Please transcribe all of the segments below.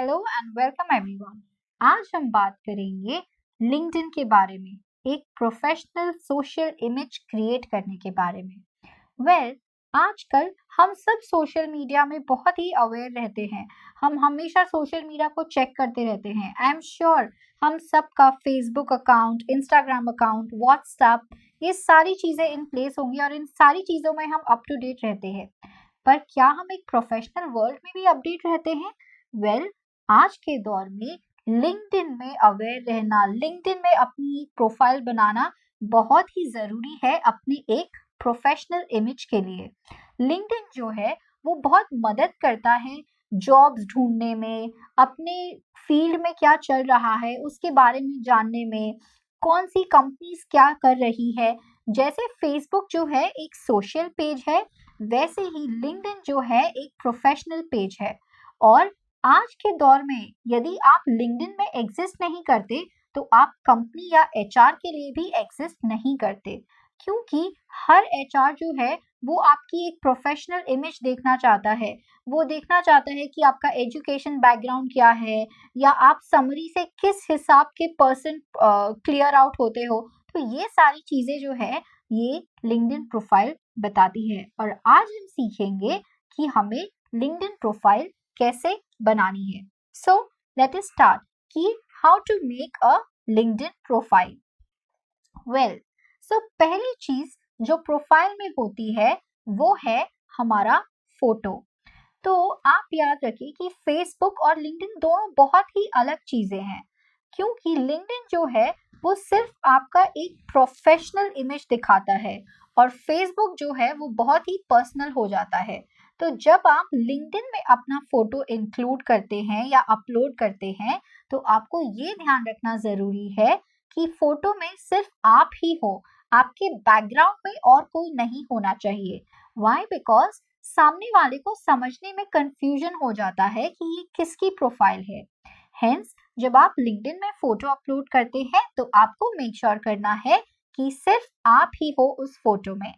Hello and welcome everyone. आज हम बात करेंगे लिंक्डइन के बारे में, एक प्रोफेशनल सोशल इमेज क्रिएट करने के बारे में। आजकल हम सब सोशल मीडिया में बहुत ही अवेयर रहते हैं। हम हमेशा सोशल मीडिया को चेक करते रहते हैं। आई एम श्योर हम सबका Facebook account, Instagram account, WhatsApp, ये सारी चीजें इन प्लेस होंगी और इन सारी चीजों में हम अप टू डेट रहते हैं। पर क्या हम एक प्रोफेशनल वर्ल्ड में भी अपडेट रहते हैं? आज के दौर में लिंक्डइन में अवेयर रहना, लिंक्डइन में अपनी प्रोफाइल बनाना बहुत ही जरूरी है अपनी एक प्रोफेशनल इमेज के लिए। लिंक्डइन जो है वो बहुत मदद करता है जॉब्स ढूंढने में, अपने फील्ड में क्या चल रहा है उसके बारे में जानने में, कौन सी कंपनीज क्या कर रही है। जैसे फेसबुक जो है एक सोशल पेज है, वैसे ही लिंक्डइन जो है एक प्रोफेशनल पेज है। और आज के दौर में यदि आप लिंक्डइन में एग्जिस्ट नहीं करते तो आप कंपनी या एचआर के लिए भी एग्जिस्ट नहीं करते, क्योंकि हर एचआर जो है वो आपकी एक प्रोफेशनल इमेज देखना चाहता है। वो देखना चाहता है कि आपका एजुकेशन बैकग्राउंड क्या है, या आप समरी से किस हिसाब के पर्सन क्लियर आउट होते हो। तो ये सारी चीजें जो है ये लिंक्डइन प्रोफाइल बताती है। और आज हम सीखेंगे कि हमें लिंक्डइन प्रोफाइल कैसे बनानी है। सो लेट अस स्टार्ट कि how to make a LinkedIn profile. पहली चीज जो प्रोफाइल में होती है वो है हमारा फोटो। तो आप याद रखिए कि फेसबुक और लिंक्डइन दोनों बहुत ही अलग चीजें हैं, क्योंकि लिंक्डइन जो है वो सिर्फ आपका एक प्रोफेशनल इमेज दिखाता है और फेसबुक जो है वो बहुत ही पर्सनल हो जाता है। तो जब आप लिंक्डइन में अपना फोटो इंक्लूड करते हैं या अपलोड करते हैं तो आपको ये ध्यान रखना जरूरी है कि फोटो में सिर्फ आप ही हो, आपके बैकग्राउंड में और कोई नहीं होना चाहिए। व्हाई? बिकॉज सामने वाले को समझने में कंफ्यूजन हो जाता है कि ये किसकी प्रोफाइल है। हेंस जब आप लिंक्डइन में फोटो अपलोड करते हैं तो आपको मेक श्योर करना है कि सिर्फ आप ही हो उस फोटो में।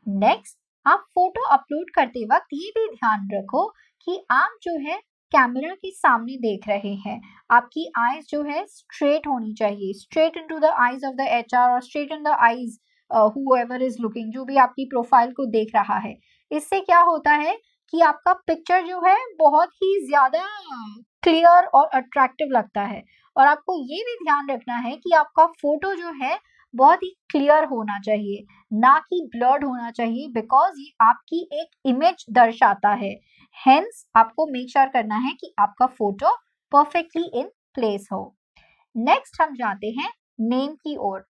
नेक्स्ट, आप फोटो अपलोड करते वक्त ये भी ध्यान रखो कि आप जो है कैमरा के सामने देख रहे हैं। आपकी आईज जो है स्ट्रेट होनी चाहिए, straight into the eyes of the HR और straight in the eyes whoever is looking, जो भी आपकी प्रोफाइल को देख रहा है। इससे क्या होता है कि आपका पिक्चर जो है बहुत ही ज्यादा क्लियर और अट्रैक्टिव लगता है। और आपको ये भी ध्यान रखना है कि आपका फोटो जो है बहुत ही क्लियर होना चाहिए, ना कि ब्लर्ड होना चाहिए, बिकॉज ये आपकी एक इमेज दर्शाता है। हेंस आपको मेक श्योर करना है कि आपका फोटो परफेक्टली इन प्लेस हो। नेक्स्ट हम जाते हैं नेम की ओर।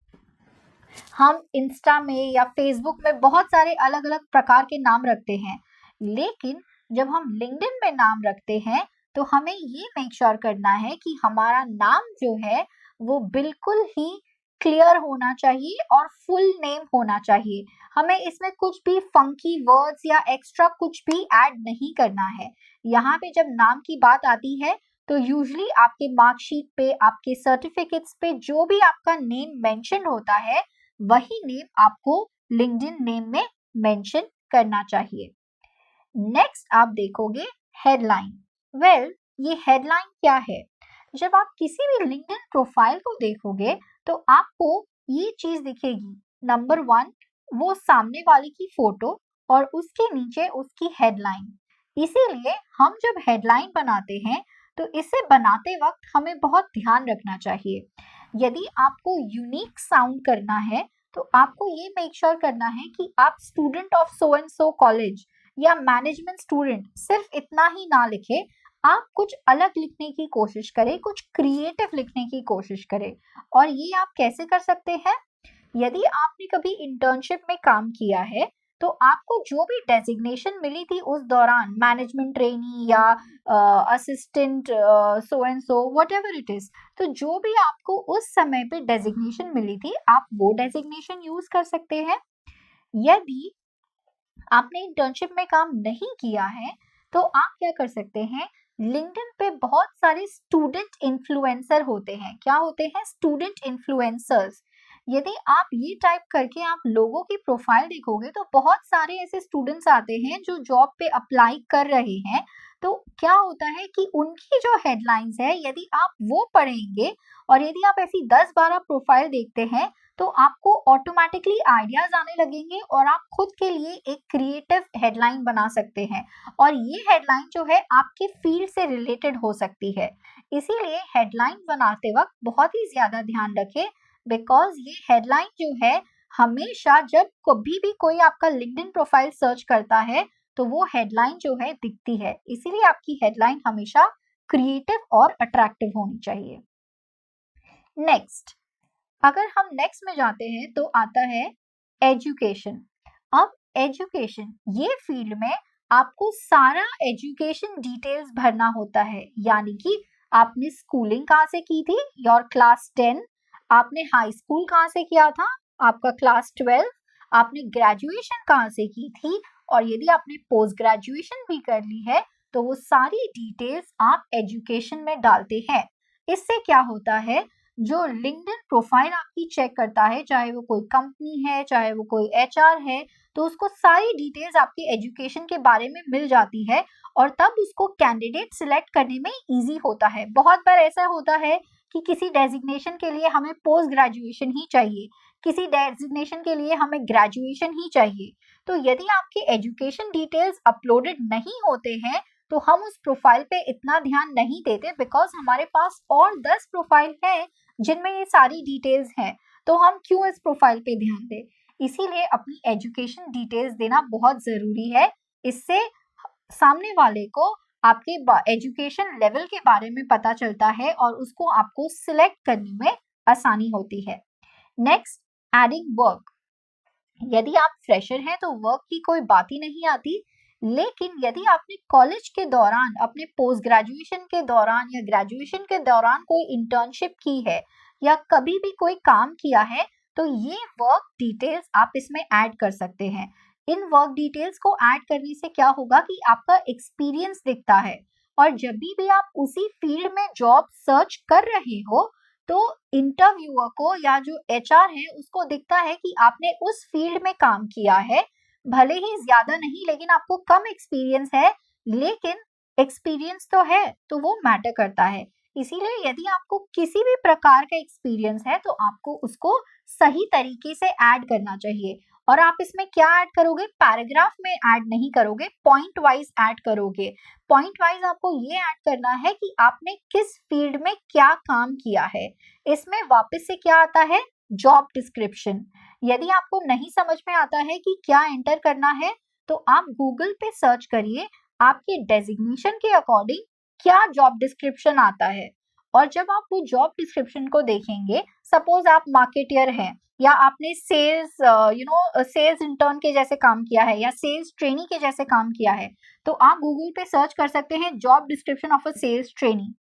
हम इंस्टा में या फेसबुक में बहुत सारे अलग अलग प्रकार के नाम रखते हैं, लेकिन जब हम लिंक्डइन में नाम रखते हैं तो हमें ये मेक श्योर करना है कि हमारा नाम जो है वो बिल्कुल ही क्लियर होना चाहिए और फुल नेम होना चाहिए। हमें इसमें कुछ भी फंकी वर्ड्स या एक्स्ट्रा कुछ भी ऐड नहीं करना है। यहाँ पे जब नाम की बात आती है तो यूजुअली आपके मार्कशीट पे, आपके सर्टिफिकेट्स पे जो भी आपका नेम मेंशन होता है वही नेम आपको लिंक्डइन नेम में मेंशन करना चाहिए। नेक्स्ट आप देखोगे हेडलाइन। ये हेडलाइन क्या है? जब आप किसी भी लिंक्डइन प्रोफाइल को देखोगे तो आपको ये चीज दिखेगी। नंबर 1, वो सामने वाले की फोटो और उसके नीचे उसकी हेडलाइन। इसीलिए हम जब हेडलाइन बनाते हैं तो इसे बनाते वक्त हमें बहुत ध्यान रखना चाहिए। यदि आपको यूनिक साउंड करना है तो आपको ये मेक श्योर करना है कि आप student of so and so college या मैनेजमेंट स्टूडेंट सिर्फ इतना ही ना लिखे, आप कुछ अलग लिखने की कोशिश करें, कुछ क्रिएटिव लिखने की कोशिश करें। और ये आप कैसे कर सकते हैं? यदि आपने कभी इंटर्नशिप में काम किया है तो आपको जो भी डेजिग्नेशन मिली थी उस दौरान, मैनेजमेंट ट्रेनी या assistant so and so whatever it is, तो जो भी आपको उस समय पे डेजिग्नेशन मिली थी आप वो डेजिग्नेशन यूज कर सकते हैं। यदि आपने इंटर्नशिप में काम नहीं किया है तो आप क्या कर सकते हैं, लिंक्डइन पे बहुत सारे स्टूडेंट इन्फ्लुएंसर होते हैं। क्या होते हैं? Student influencers. यदि आप ये टाइप करके आप लोगों की प्रोफाइल देखोगे तो बहुत सारे ऐसे स्टूडेंट्स आते हैं जो जॉब पे अप्लाई कर रहे हैं। तो क्या होता है कि उनकी जो हेडलाइंस है, यदि आप वो पढ़ेंगे और यदि आप ऐसी 10-12 प्रोफाइल देखते हैं, तो आपको ऑटोमेटिकली आइडियाज आने लगेंगे और आप खुद के लिए एक क्रिएटिव हेडलाइन बना सकते हैं और ये हेडलाइन जो है आपके फील्ड से रिलेटेड हो सकती है। इसीलिए हेडलाइन बनाते वक्त बहुत ही ज्यादा ध्यान रखें, बिकॉज ये हेडलाइन जो है हमेशा जब कभी भी कोई आपका लिंक्डइन प्रोफाइल सर्च करता है तो वो हेडलाइन जो है दिखती है। इसीलिए आपकी हेडलाइन हमेशा क्रिएटिव और अट्रैक्टिव होनी चाहिए। नेक्स्ट, अगर हम नेक्स्ट में जाते हैं तो आता है एजुकेशन। अब एजुकेशन ये फील्ड में आपको सारा एजुकेशन डिटेल्स भरना होता है, यानी कि आपने स्कूलिंग कहाँ से की थी, योर क्लास 10, आपने हाई स्कूल कहाँ से किया था, आपका क्लास 12, आपने ग्रेजुएशन कहाँ से की थी और यदि आपने पोस्ट ग्रेजुएशन भी कर ली है तो वो सारी डिटेल्स आप एजुकेशन में डालते हैं। इससे क्या होता है, जो लिंक्डइन प्रोफाइल आपकी चेक करता है, चाहे वो कोई कंपनी है चाहे वो कोई एचआर है, तो उसको सारी डिटेल्स आपके एजुकेशन के बारे में मिल जाती है और तब उसको कैंडिडेट सिलेक्ट करने में इजी होता है। बहुत बार ऐसा होता है कि किसी डेजिग्नेशन के लिए हमें पोस्ट ग्रेजुएशन ही चाहिए, किसी डेजिग्नेशन के लिए हमें ग्रेजुएशन ही चाहिए, तो यदि आपके एजुकेशन डिटेल्स अपलोडेड नहीं होते हैं तो हम उस प्रोफाइल पे इतना ध्यान नहीं देते, बिकॉज हमारे पास और 10 प्रोफाइल हैं जिनमें ये सारी डिटेल्स हैं, तो हम क्यों इस प्रोफाइल पे ध्यान दें। इसीलिए अपनी एजुकेशन डिटेल्स देना बहुत जरूरी है। इससे सामने वाले को आपके एजुकेशन लेवल के बारे में पता चलता है और उसको आपको सिलेक्ट करने में आसानी होती है। Next, adding work. यदि आप फ्रेशर हैं तो वर्क की कोई बात ही नहीं आती, लेकिन यदि आपने कॉलेज के दौरान, अपने पोस्ट ग्रेजुएशन के दौरान या ग्रेजुएशन के दौरान कोई इंटर्नशिप की है या कभी भी कोई काम किया है, तो ये वर्क डिटेल्स आप इसमें ऐड कर सकते हैं। इन वर्क डिटेल्स को ऐड करने से क्या होगा कि आपका एक्सपीरियंस दिखता है और जब भी आप उसी फील्ड में जॉब सर्च कर रहे हो तो इंटरव्यूअर को या जो एचआर है उसको दिखता है कि आपने उस फील्ड में काम किया है, भले ही ज्यादा नहीं, लेकिन आपको कम एक्सपीरियंस है, लेकिन एक्सपीरियंस तो है, तो वो मैटर करता है। इसीलिए यदि आपको किसी भी प्रकार का एक्सपीरियंस है तो आपको उसको सही तरीके से ऐड करना चाहिए। और आप इसमें क्या ऐड करोगे, पैराग्राफ में ऐड नहीं करोगे, पॉइंट वाइज ऐड करोगे। पॉइंट वाइज आपको ये ऐड करना है कि आपने किस फील्ड में क्या काम किया है। इसमें वापस से क्या आता है, जॉब डिस्क्रिप्शन। यदि आपको नहीं समझ में आता है कि क्या एंटर करना है तो आप गूगल पे सर्च करिए आपके डेजिग्नेशन के अकॉर्डिंग क्या जॉब डिस्क्रिप्शन आता है। और जब आप वो जॉब डिस्क्रिप्शन को देखेंगे, सपोज आप मार्केटियर हैं या आपने सेल्स सेल्स इंटर्न के जैसे काम किया है या सेल्स ट्रेनी के जैसे काम किया है, तो आप गूगल पे सर्च कर सकते हैं job description of a sales trainee,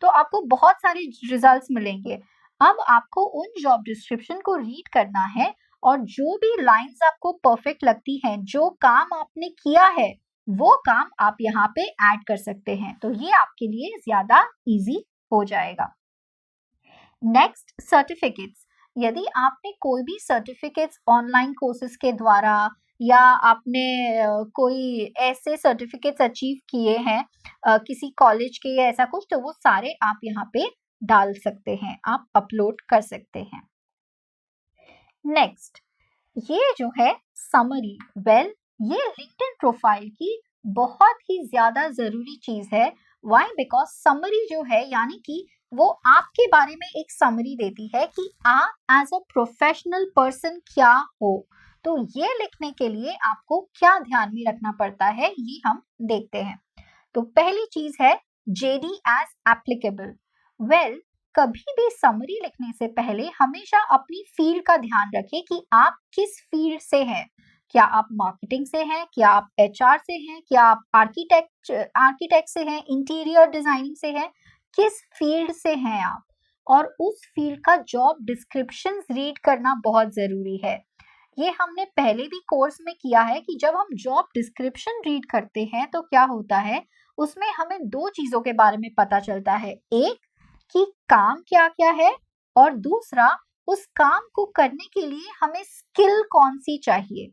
तो आपको बहुत सारे रिजल्ट्स मिलेंगे। अब आपको उन जॉब डिस्क्रिप्शन को रीड करना है और जो भी लाइंस आपको परफेक्ट लगती हैं, जो काम आपने किया है, वो काम आप यहाँ पे ऐड कर सकते हैं, तो ये आपके लिए ज्यादा इजी हो जाएगा। Next, certificates. यदि आपने कोई भी सर्टिफिकेट्स ऑनलाइन कोर्सेज के द्वारा या आपने कोई ऐसे सर्टिफिकेट्स अचीव किए हैं किसी कॉलेज के या ऐसा कुछ, तो वो सारे आप यहाँ पे डाल सकते हैं, आप अपलोड कर सकते हैं। नेक्स्ट, ये जो है समरी, ये लिंक्डइन प्रोफाइल की बहुत ही ज्यादा जरूरी चीज है। व्हाई? बिकॉज समरी जो है यानी कि वो आपके बारे में एक समरी देती है कि आप एज अ प्रोफेशनल पर्सन क्या हो। तो ये लिखने के लिए आपको क्या ध्यान में रखना पड़ता है ये हम देखते हैं। तो पहली चीज है जेडी एज एप्लीकेबल। कभी भी समरी लिखने से पहले हमेशा अपनी फील्ड का ध्यान रखें कि आप किस फील्ड से हैं। क्या आप मार्केटिंग से हैं, क्या आप एचआर से हैं, क्या आप आर्किटेक्ट से हैं, इंटीरियर डिजाइनिंग से हैं, किस फील्ड से हैं आप, और उस फील्ड का जॉब डिस्क्रिप्शन रीड करना बहुत जरूरी है। ये हमने पहले भी कोर्स में किया है कि जब हम जॉब डिस्क्रिप्शन रीड करते हैं तो क्या होता है, उसमें हमें दो चीजों के बारे में पता चलता है, एक कि काम क्या क्या है और दूसरा उस काम को करने के लिए हमें स्किल कौन सी चाहिए।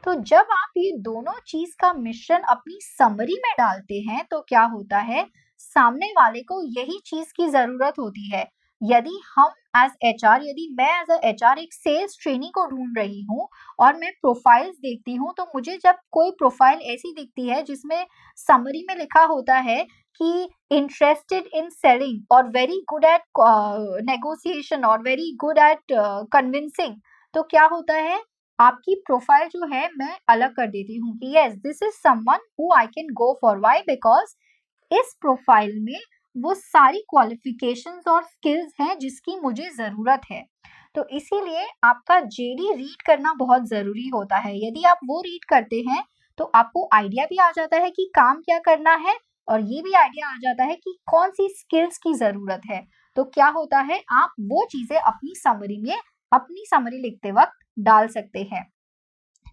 तो जब आप ये दोनों चीज का मिश्रण अपनी समरी में डालते हैं तो क्या होता है, सामने वाले को यही चीज की जरूरत होती है। यदि हम एज एचआर, यदि मैं एज अ एचआर एक सेल्स ट्रेनी को ढूंढ रही हूँ और मैं प्रोफाइल्स देखती हूँ, तो मुझे जब कोई प्रोफाइल ऐसी दिखती है जिसमें समरी में लिखा होता है कि इंटरेस्टेड इन सेलिंग और वेरी गुड एट नेगोशिएशन और वेरी गुड एट कन्विंसिंग, तो क्या होता है, आपकी प्रोफाइल जो है मैं अलग कर देती हूँ कि yes this is someone who I can go for. Why? Because इस प्रोफाइल में वो सारी क्वालिफिकेशंस और स्किल्स हैं जिसकी मुझे जरूरत है। तो इसीलिए आपका जेडी रीड करना बहुत जरूरी होता है। यदि आप वो रीड करते हैं तो आपको आइडिया भी आ जाता है कि काम क्या करना है, और ये भी आइडिया आ जाता है कि कौन सी स्किल्स की जरूरत है। तो क्या होता है, आप वो चीजें अपनी समरी में, अपनी समरी लिखते वक्त डाल सकते हैं।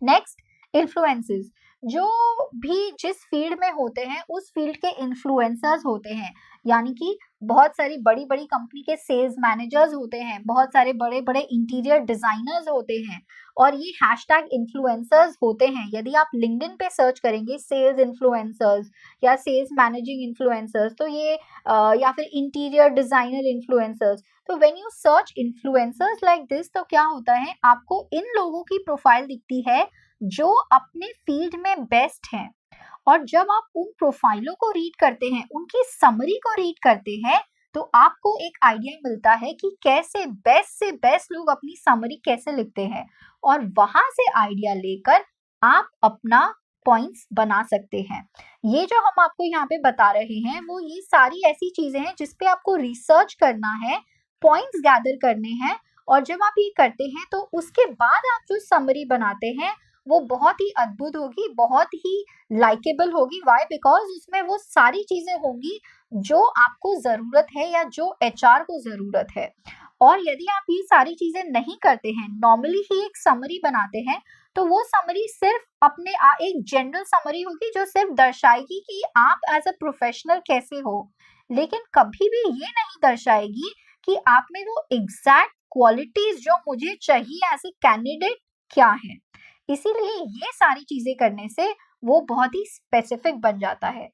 Next, influences. जो भी जिस फील्ड में होते हैं उस फील्ड के इन्फ्लुएंसर्स होते हैं, यानी कि बहुत सारी बड़ी बड़ी कंपनी के सेल्स मैनेजर्स होते हैं, बहुत सारे बड़े बड़े इंटीरियर डिजाइनर्स होते हैं, और ये हैशटैग इन्फ्लुएंसर्स होते हैं। यदि आप लिंक्डइन पे सर्च करेंगे सेल्स इन्फ्लुएंसर्स या सेल्स मैनेजिंग इन्फ्लुएंसर्स, तो ये या फिर इंटीरियर डिजाइनर इन्फ्लुएंसर्स, तो when you search influencers like this, तो क्या होता है, आपको इन लोगों की प्रोफाइल दिखती है जो अपने फील्ड में बेस्ट हैं। और जब आप उन प्रोफाइलों को रीड करते हैं, उनकी समरी को रीड करते हैं, तो आपको एक आइडिया मिलता है कि कैसे बेस्ट से बेस्ट लोग अपनी समरी कैसे लिखते हैं, और वहां से आइडिया लेकर आप अपना पॉइंट्स बना सकते हैं। ये जो हम आपको यहाँ पे बता रहे हैं, वो ये सारी ऐसी चीजें हैं जिसपे आपको रिसर्च करना है, पॉइंट्स गैदर करने हैं, और जब आप ये करते हैं तो उसके बाद आप जो समरी बनाते हैं वो बहुत ही अद्भुत होगी, बहुत ही लाइकेबल होगी। व्हाई? बिकॉज उसमें वो सारी चीजें होंगी जो आपको जरूरत है या जो एचआर को जरूरत है। और यदि आप ये सारी चीजें नहीं करते हैं, नॉर्मली ही एक समरी बनाते हैं, तो वो समरी सिर्फ अपने एक जनरल समरी होगी जो सिर्फ दर्शाएगी कि आप एज अ प्रोफेशनल कैसे हो, लेकिन कभी भी ये नहीं दर्शाएगी कि आप में वो एग्जैक्ट क्वालिटीज जो मुझे चाहिए एज ए कैंडिडेट क्या है। इसीलिए ये सारी चीजें करने से वो बहुत ही स्पेसिफिक बन जाता है।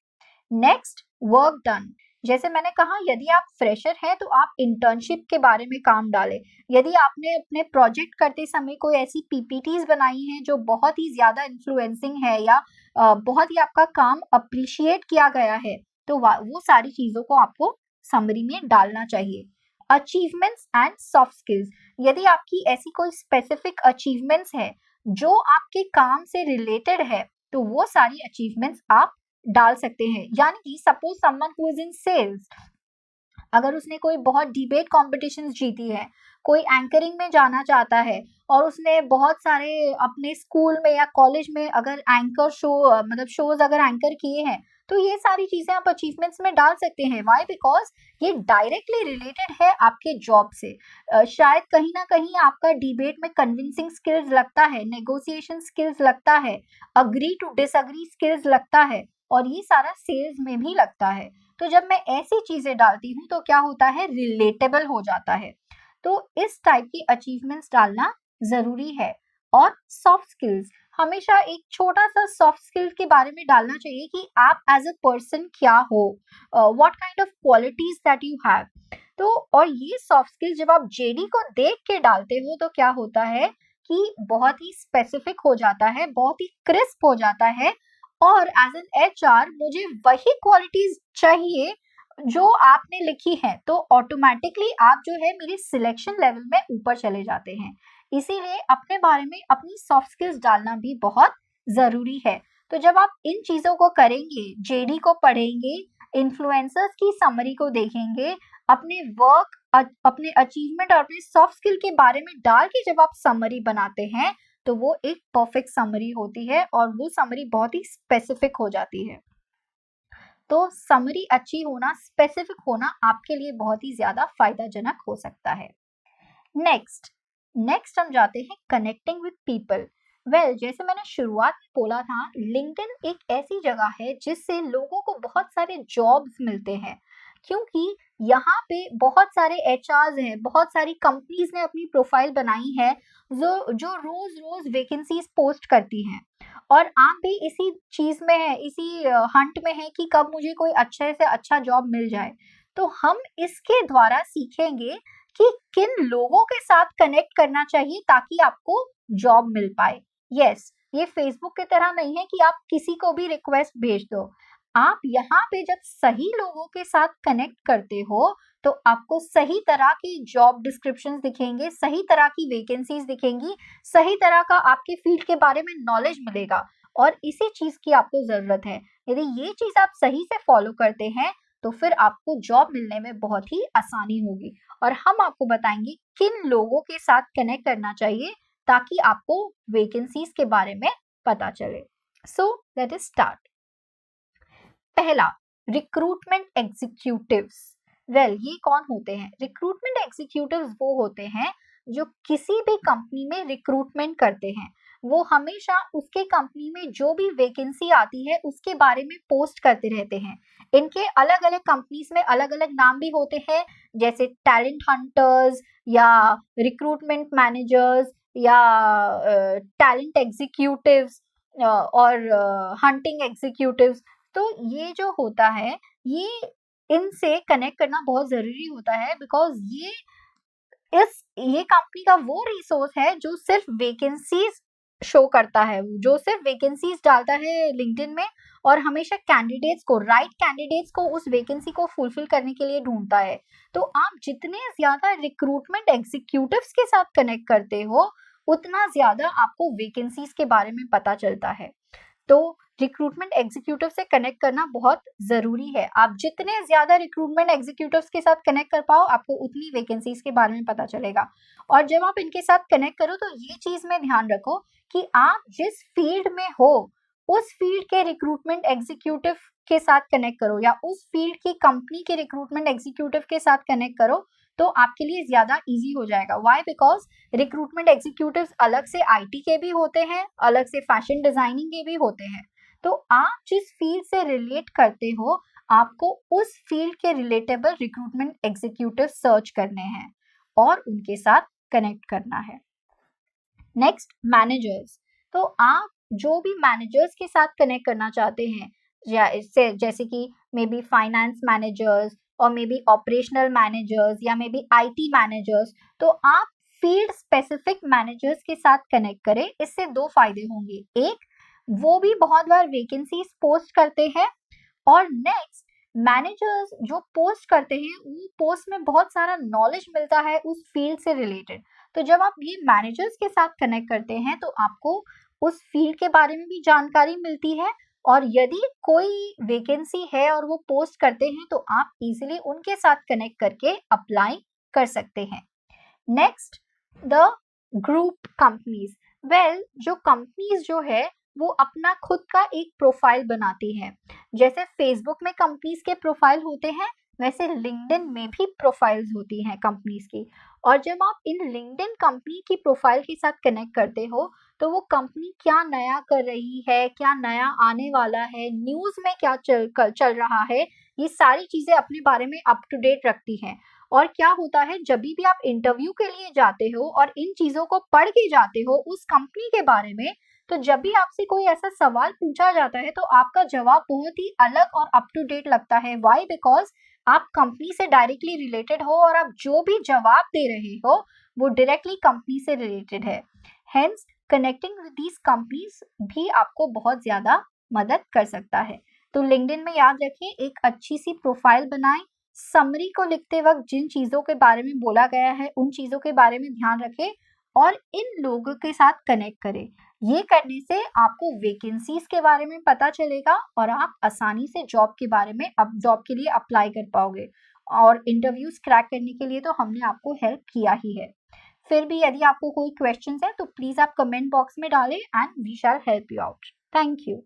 Next, work done. जैसे मैंने कहा, यदि आप फ्रेशर हैं तो आप इंटर्नशिप के बारे में काम डालें। यदि आपने अपने प्रोजेक्ट करते समय कोई ऐसी पीपीटीज बनाई हैं जो बहुत ही ज्यादा इन्फ्लुएंसिंग है या बहुत ही आपका काम अप्रिशिएट किया गया है, तो वो सारी चीजों को आपको समरी में डालना चाहिए। Achievements and soft skills. यदि आपकी ऐसी कोई स्पेसिफिक अचीवमेंट्स है जो आपके काम से रिलेटेड है, तो वो सारी अचीवमेंट्स आप डाल सकते हैं। यानी कि suppose someone who is in sales, अगर उसने कोई बहुत डिबेट कॉम्पिटिशन्स जीती है, कोई एंकरिंग में जाना चाहता है, और उसने बहुत सारे अपने स्कूल में या कॉलेज में अगर एंकर शो मतलब शोज अगर एंकर किए हैं, तो ये सारी चीजें आप अचीवमेंट्स में डाल सकते हैं। व्हाई? बिकॉज ये डायरेक्टली रिलेटेड है आपके जॉब से। शायद कहीं ना कहीं आपका डिबेट में कन्विंसिंग स्किल्स लगता है, नेगोशिएशन स्किल्स लगता है, अग्री टू डिसअग्री स्किल्स लगता है, और ये सारा सेल्स में भी लगता है। तो जब मैं ऐसी चीजें डालती हूँ तो क्या होता है, रिलेटेबल हो जाता है। तो इस टाइप की अचीवमेंट्स डालना जरूरी है। और सॉफ्ट स्किल्स, हमेशा एक छोटा सा सॉफ्ट स्किल्स के बारे में डालना चाहिए कि आप एज अ पर्सन क्या हो, what kind of qualities that you have. तो और ये सॉफ्ट स्किल्स जब आप जेडी को देख के डालते हो तो क्या होता है कि बहुत ही स्पेसिफिक हो जाता है, बहुत ही क्रिस्प हो जाता है, और एज एन एचआर मुझे वही क्वालिटीज चाहिए जो आपने लिखी है, तो ऑटोमेटिकली आप जो है मेरे सिलेक्शन लेवल में ऊपर चले जाते हैं। इसीलिए अपने बारे में अपनी सॉफ्ट स्किल्स डालना भी बहुत जरूरी है। तो जब आप इन चीजों को करेंगे, जेडी को पढ़ेंगे, इन्फ्लुएंसर्स की समरी को देखेंगे, अपने वर्क, अपने अचीवमेंट और अपने सॉफ्ट स्किल के बारे में डाल के जब आप समरी बनाते हैं, तो वो एक परफेक्ट समरी होती है, और वो समरी बहुत ही स्पेसिफिक हो जाती है। तो समरी अच्छी होना, स्पेसिफिक होना आपके लिए बहुत ही ज्यादा फायदाजनक हो सकता है। नेक्स्ट हम जाते हैं कनेक्टिंग विद पीपल। वेल, जैसे मैंने शुरुआत में बोला था, लिंक्डइन एक ऐसी जगह है जिससे लोगों को बहुत सारे जॉब्स मिलते हैं, क्योंकि यहाँ पे बहुत सारे एचआर्स हैं, बहुत सारी कंपनीज ने अपनी प्रोफाइल बनाई है जो जो रोज रोज वैकेंसीज पोस्ट करती हैं। और आप भी इसी चीज में है, इसी हंट में है कि कब मुझे कोई अच्छे से अच्छा जॉब मिल जाए। तो हम इसके द्वारा सीखेंगे कि किन लोगों के साथ कनेक्ट करना चाहिए ताकि आपको जॉब मिल पाए। यस, ये फेसबुक की तरह नहीं है कि आप किसी को भी रिक्वेस्ट भेज दो। आप यहाँ पे जब सही लोगों के साथ कनेक्ट करते हो तो आपको सही तरह की जॉब डिस्क्रिप्शंस दिखेंगे, सही तरह की वैकेंसीज दिखेंगी, सही तरह का आपके फील्ड के बारे में नॉलेज मिलेगा और इसी चीज की आपको जरूरत है। यदि ये चीज आप सही से फॉलो करते हैं तो फिर आपको जॉब मिलने में बहुत ही आसानी होगी और हम आपको बताएंगे किन लोगों के साथ कनेक्ट करना चाहिए ताकि आपको वैकेंसीज के बारे में पता चले। सो लेट अस स्टार्ट। पहला, रिक्रूटमेंट एग्जीक्यूटिव्स। वेल, ये कौन होते हैं? रिक्रूटमेंट एग्जीक्यूटिव्स वो होते हैं जो किसी भी कंपनी में रिक्रूटमेंट करते हैं। वो हमेशा उसके कंपनी में जो भी वैकेंसी आती है उसके बारे में पोस्ट करते रहते हैं। इनके अलग अलग कंपनीज में अलग अलग नाम भी होते हैं, जैसे टैलेंट हंटर्स या रिक्रूटमेंट मैनेजर्स या टैलेंट एग्जीक्यूटिव्स और हंटिंग एग्जीक्यूटिव्स। तो ये जो होता है, ये इनसे कनेक्ट करना बहुत जरूरी होता है बिकॉज ये कंपनी का वो रिसोर्स है जो सिर्फ वैकेंसीज शो करता है, जो सिर्फ वैकेंसीज डालता है लिंक्डइन में और हमेशा कैंडिडेट्स को, राइट कैंडिडेट्स को उस वैकेंसी को फुलफिल करने के लिए ढूंढता है। तो आप जितने ज्यादा रिक्रूटमेंट एग्जीक्यूटिव्स के साथ कनेक्ट करते हो उतना ज्यादा आपको वैकेंसीज के बारे में पता चलता है। तो रिक्रूटमेंट एग्जीक्यूटिव से कनेक्ट करना बहुत जरूरी है। आप जितने ज्यादा रिक्रूटमेंट एग्जीक्यूटिव्स के साथ कनेक्ट कर पाओ आपको उतनी वैकेंसीज के बारे में पता चलेगा। और जब आप इनके साथ कनेक्ट करो तो ये चीज में ध्यान रखो कि आप जिस फील्ड में हो उस फील्ड के रिक्रूटमेंट एग्जीक्यूटिव के साथ कनेक्ट करो या उस फील्ड की कंपनी के रिक्रूटमेंट एग्जीक्यूटिव के साथ कनेक्ट करो तो आपके लिए ज्यादा इजी हो जाएगा। व्हाई? बिकॉज रिक्रूटमेंट एग्जीक्यूटिव्स अलग से आईटी के भी होते हैं, अलग से फैशन डिजाइनिंग के भी होते हैं। तो आप जिस फील्ड से रिलेट करते हो आपको उस फील्ड के रिलेटेबल रिक्रूटमेंट एग्जीक्यूटिव सर्च करने हैं और उनके साथ कनेक्ट करना है। Next, managers. तो आप जो भी मैनेजर्स के साथ कनेक्ट करना चाहते हैं जैसे कि मे बी फाइनेंस मैनेजर्स और मे बी ऑपरेशनल मैनेजर्स या मे बी आईटी मैनेजर्स, तो आप फील्ड स्पेसिफिक मैनेजर्स के साथ कनेक्ट करें। इससे दो फायदे होंगे, एक, वो भी बहुत बार वैकेंसीज पोस्ट करते हैं और नेक्स्ट, मैनेजर्स जो पोस्ट करते हैं वो पोस्ट में बहुत सारा नॉलेज मिलता है उस फील्ड से रिलेटेड। तो जब आप ये मैनेजर्स के साथ कनेक्ट करते हैं तो आपको उस फील्ड के बारे में भी जानकारी मिलती है और यदि कोई वैकेंसी है और वो पोस्ट करते हैं तो आप इजीली उनके साथ कनेक्ट करके अप्लाई कर सकते हैं। Next, the group companies. Well, जो कंपनीज जो है वो अपना खुद का एक प्रोफाइल बनाती है। जैसे फेसबुक में कंपनीज के प्रोफाइल होते हैं वैसे लिंक्डइन में भी प्रोफाइल्स होती हैं कंपनीज की। और जब आप इन लिंक्डइन कंपनी की प्रोफाइल के साथ कनेक्ट करते हो तो वो कंपनी क्या नया कर रही है, क्या नया आने वाला है, न्यूज में क्या चल रहा है, ये सारी चीजें अपने बारे में अप टू डेट रखती हैं। और क्या होता है, जब भी आप इंटरव्यू के लिए जाते हो और इन चीजों को पढ़ के जाते हो उस कंपनी के बारे में, तो जब भी आपसे कोई ऐसा सवाल पूछा जाता है तो आपका जवाब बहुत ही अलग और अप टू डेट लगता है। व्हाई? बिकॉज आप कंपनी से डायरेक्टली रिलेटेड हो और आप जो भी जवाब दे रहे हो वो डायरेक्टली कंपनी से रिलेटेड है। Hence connecting with these companies भी आपको बहुत ज्यादा मदद कर सकता है। तो लिंक्डइन में याद रखिए, एक अच्छी सी प्रोफाइल बनाएं, समरी को लिखते वक्त जिन चीजों के बारे में बोला गया है उन चीजों के बारे में ध्यान रखें और इन लोगों के साथ कनेक्ट करें। ये करने से आपको वैकेंसीज के बारे में पता चलेगा और आप आसानी से जॉब के बारे में जॉब के लिए अप्लाई कर पाओगे। और इंटरव्यूज क्रैक करने के लिए तो हमने आपको हेल्प किया ही है। फिर भी यदि आपको कोई क्वेश्चंस है तो प्लीज आप कमेंट बॉक्स में डालें and we shall help you out. Thank you.